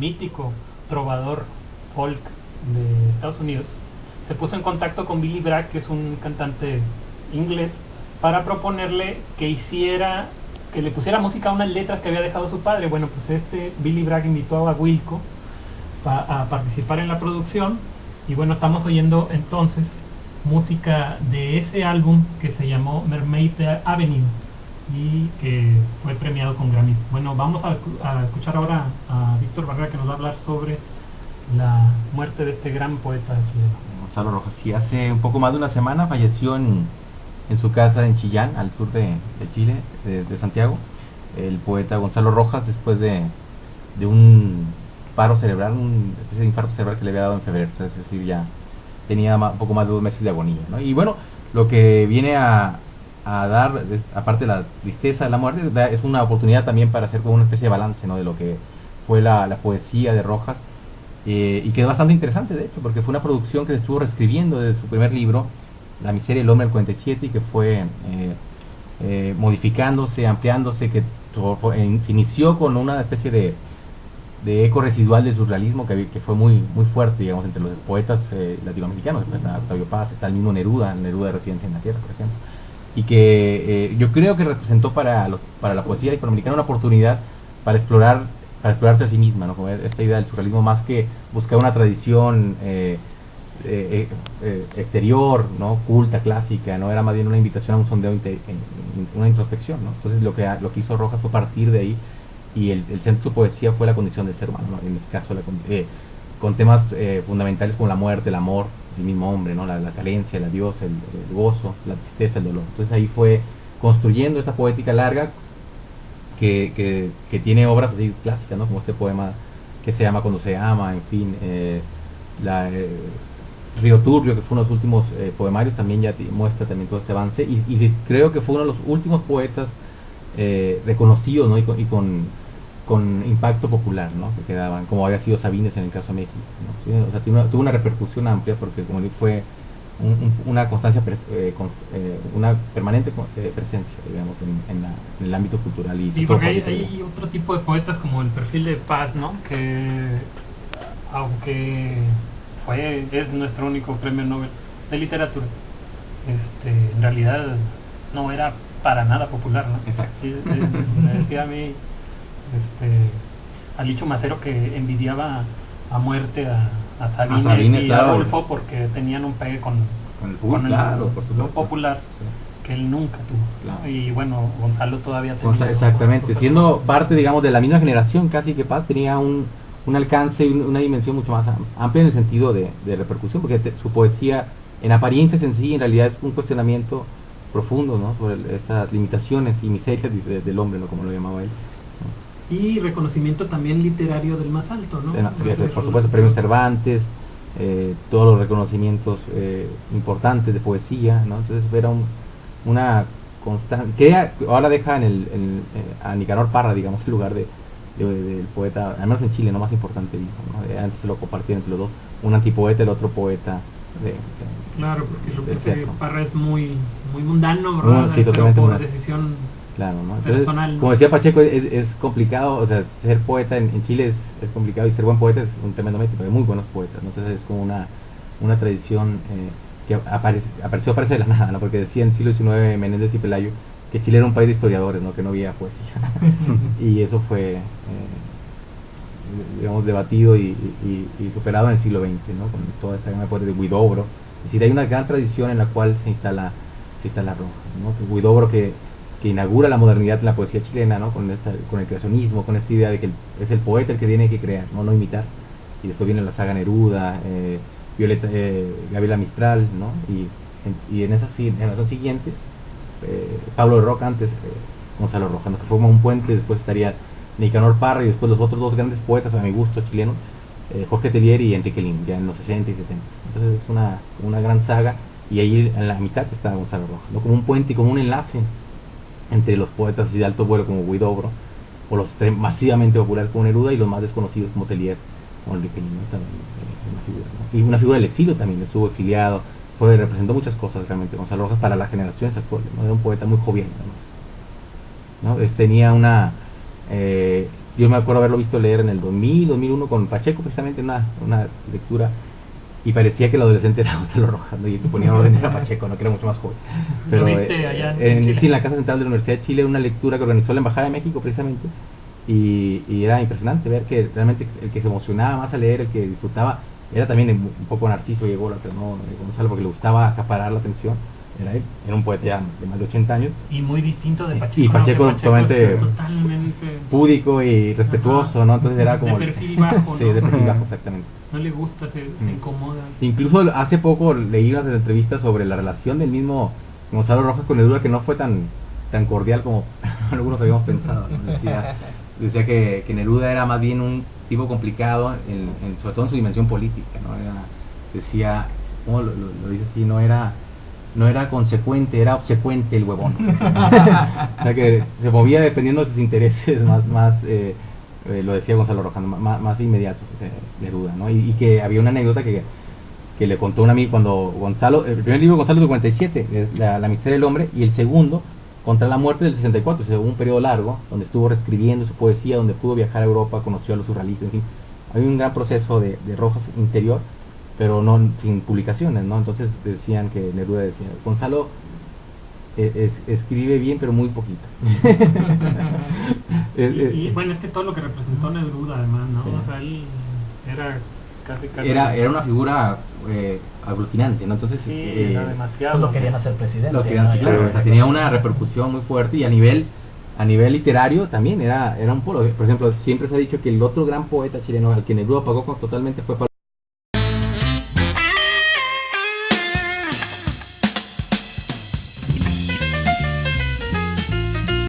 mítico trovador folk de Estados Unidos, se puso en contacto con Billy Bragg, que es un cantante inglés, para proponerle que le pusiera música a unas letras que había dejado su padre. Bueno, pues Billy Bragg invitó a Wilco a participar en la producción, y bueno, estamos oyendo entonces música de ese álbum que se llamó Mermaid Avenue y que fue premiado con Grammys. Bueno, vamos a escuchar ahora a Víctor Barrera, que nos va a hablar sobre la muerte de este gran poeta chileno. Gonzalo Rojas, sí, hace un poco más de una semana falleció en su casa en Chillán, al sur de Chile, de Santiago, el poeta Gonzalo Rojas, después de un paro cerebral, un especie de infarto cerebral que le había dado en febrero, es decir, ya tenía un poco más de 2 meses de agonía, ¿no? Y bueno, lo que viene a dar, aparte de la tristeza de la muerte, es una oportunidad también para hacer como una especie de balance, ¿no?, de lo que fue la poesía de Rojas, y que es bastante interesante, de hecho, porque fue una producción que se estuvo reescribiendo desde su primer libro, La miseria del hombre del 47, y que fue modificándose, ampliándose, que se inició con una especie de eco residual del surrealismo que fue muy fuerte, digamos, entre los poetas latinoamericanos. Está Octavio Paz, está el mismo Neruda de Residencia en la Tierra, por ejemplo, y que yo creo que representó para la poesía hispanoamericana una oportunidad para explorarse a sí misma, ¿no? Como esta idea del surrealismo, más que buscar una tradición exterior, ¿no?, culta, clásica, no era más bien una invitación a un sondeo, una introspección, ¿no? Entonces lo que hizo Rojas fue partir de ahí, y el centro de su poesía fue la condición del ser humano, ¿no? En este caso con temas fundamentales como la muerte, el amor, el mismo hombre, ¿no?, la carencia, el adiós, el gozo, la tristeza, el dolor. Entonces ahí fue construyendo esa poética larga que tiene obras así clásicas, ¿no?, como este poema que se llama Cuando se ama, en fin, Río Turbio, que fue uno de los últimos poemarios, también ya muestra también todo este avance, y creo que fue uno de los últimos poetas reconocidos, ¿no?, y con impacto popular, ¿no?, que quedaban, como había sido Sabines en el caso de México, ¿no? Sí, o sea, tuvo una repercusión amplia, porque como fue una constancia, una permanente presencia, digamos, en el ámbito cultural. Sí, porque hay otro tipo de poetas como el perfil de Paz, ¿no?, que aunque es nuestro único premio Nobel de literatura, en realidad no era para nada popular, ¿no? Exacto. Sí, me decía a mí Alicho Macero que envidiaba a muerte a Sabines y claro, a Adolfo, porque tenían un pegue con el claro, por lo popular, sí, que él nunca tuvo, claro. Y bueno, Gonzalo todavía tenía, exactamente, siendo parte, digamos, de la misma generación casi que Paz, tenía un alcance y una dimensión mucho más amplia en el sentido de repercusión, porque su poesía en apariencia sencilla en realidad es un cuestionamiento profundo, ¿no?, sobre estas limitaciones y miserias del hombre, ¿no?, como lo llamaba él, ¿no? Y reconocimiento también literario del más alto, ¿no? Por supuesto, premios Cervantes, todos los reconocimientos importantes de poesía, ¿no? Entonces era una constante, que ahora deja a Nicanor Parra, digamos, el lugar del poeta, al menos en Chile, no más importante, dijo, ¿no? Antes se lo compartían entre los dos, un antipoeta, el otro poeta. Claro, porque lo que Parra es muy mundano, ¿verdad? Sí, pero por decisión, claro, ¿no? Entonces, personal, ¿no? Como decía Pacheco, es complicado, o sea, ser poeta en Chile es complicado, y ser buen poeta es un tremendo mérito, pero hay muy buenos poetas, ¿no? Entonces es como una tradición que apareció de la nada, ¿no? Porque decía en el siglo XIX Menéndez y Pelayo que Chile era un país de historiadores, ¿no?, que no había poesía. Y eso fue digamos, debatido y superado en el siglo XX, ¿no?, con toda esta gama de poetas de Huidobro. Es decir, hay una gran tradición en la cual se instala Rojas, ¿no? Huidobro que inaugura la modernidad en la poesía chilena, ¿no?, con el creacionismo, con esta idea de que es el poeta el que tiene que crear, no imitar. Y después viene la saga Neruda, Gabriela Mistral, ¿no? Y en esa generación siguiente, Pablo de Roca antes, Gonzalo Rojas, ¿no?, que forma un puente. Después estaría Nicanor Parra, y después los otros dos grandes poetas, a mi gusto, chilenos, Jorge Tellier y Enrique Lin, ya en los 60 y 70. Entonces es una gran saga, y ahí en la mitad está Gonzalo Rojas, ¿no?, como un puente y como un enlace entre los poetas así de alto vuelo como Huidobro, o los masivamente populares como Neruda, y los más desconocidos como Tellier o Enrique Lin, ¿no? También, una figura, ¿no? Y una figura del exilio también, estuvo exiliado, representó muchas cosas realmente Gonzalo Rojas para las generaciones actuales, ¿no? Era un poeta muy jovial, además, ¿no? Tenía Yo me acuerdo haberlo visto leer en el 2000, 2001 con Pacheco, precisamente una lectura, y parecía que el adolescente era Gonzalo Rojas, ¿no? Y le ponía orden a Pacheco, ¿no? Que era mucho más joven. ¿Lo viste allá en Chile? Sí, en la Casa Central de la Universidad de Chile, una lectura que organizó la Embajada de México, precisamente, y era impresionante ver que realmente el que se emocionaba más a leer, el que disfrutaba, era también un poco Narciso y Ególatra, ¿no? Gonzalo, porque le gustaba acaparar la atención. Era él, era un poeta ya de más de 80 años. Y muy distinto de Pacheco. Y Pacheco, ¿no? totalmente púdico y respetuoso, ¿no? Entonces era como... De perfil bajo, sí, ¿no? de perfil bajo, exactamente. No le gusta, se incomoda. Incluso hace poco leí unas entrevistas sobre la relación del mismo Gonzalo Rojas con Neruda, que no fue tan cordial como algunos habíamos pensado, ¿no? Decía que Neruda era más bien un tipo complicado, sobre todo en su dimensión política, ¿no? Decía, ¿cómo lo dice así? No era consecuente, era obsecuente el huevón. O sea que se movía dependiendo de sus intereses más lo decía Gonzalo Rojas, más inmediatos de Neruda, ¿no? Y que había una anécdota que le contó un amigo cuando Gonzalo, el primer libro de Gonzalo del 47 es la miseria del hombre, y el segundo contra la muerte del 64, o sea, un periodo largo donde estuvo reescribiendo su poesía, donde pudo viajar a Europa, conoció a los surrealistas, en fin, hay un gran proceso de Rojas interior, pero no sin publicaciones, ¿no? Entonces decían que Neruda decía, Gonzalo escribe bien pero muy poquito. y bueno, es que todo lo que representó Neruda además, ¿no? Sí. O sea, él era casi era una figura aglutinante, ¿no? Entonces sí, era demasiado. Pues lo querían hacer presidente. Lo querían, sí, claro, o sea, tenía una repercusión muy fuerte, y a nivel literario también era un polo. Por ejemplo, siempre se ha dicho que el otro gran poeta chileno al que Neruda pagó totalmente fue Pablo